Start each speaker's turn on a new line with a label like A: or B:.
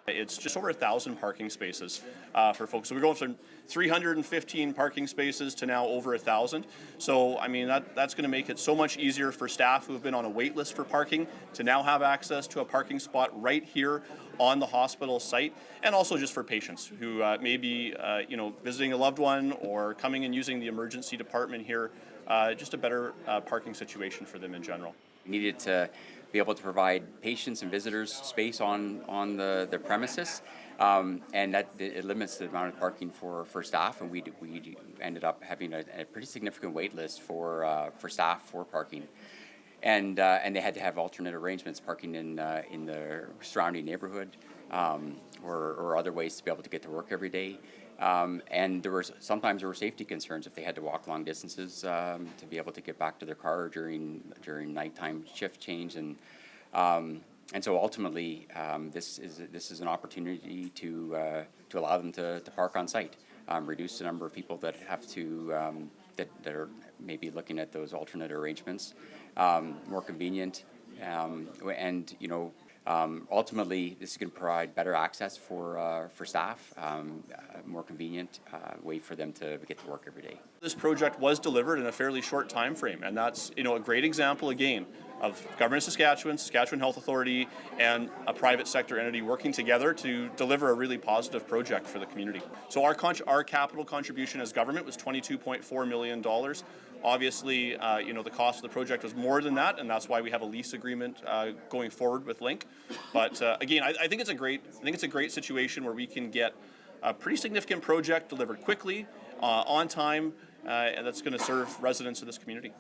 A: It's just over 1,000 parking spaces for folks. So we're going from 315 parking spaces to now over 1,000. So I mean that's going to make it so much easier for staff who have been on a wait list for parking to now have access to a parking spot right here on the hospital site, and also just for patients who may be visiting a loved one or coming and using the emergency department here. Just a better parking situation for them in general.
B: We needed to be able to provide patients and visitors space on the premises, and that it limits the amount of parking for staff. And we ended up having a pretty significant wait list for staff for parking, and they had to have alternate arrangements, parking in the surrounding neighborhood, or other ways to be able to get to work every day. And sometimes there were safety concerns if they had to walk long distances to be able to get back to their car during nighttime shift change, and so ultimately this is an opportunity to allow them to park on site, reduce the number of people that have to that are maybe looking at those alternate arrangements, more convenient, and ultimately, this is going to provide better access for staff, a more convenient way for them to get to work every day.
A: This project was delivered in a fairly short time frame, and that's a great example again of Government of Saskatchewan, Saskatchewan Health Authority, and a private sector entity working together to deliver a really positive project for the community. So our capital contribution as government was $22.4 million. Obviously, the cost of the project was more than that, and that's why we have a lease agreement going forward with Link. But again, I think it's a great situation where we can get a pretty significant project delivered quickly, on time, and that's going to serve residents of this community.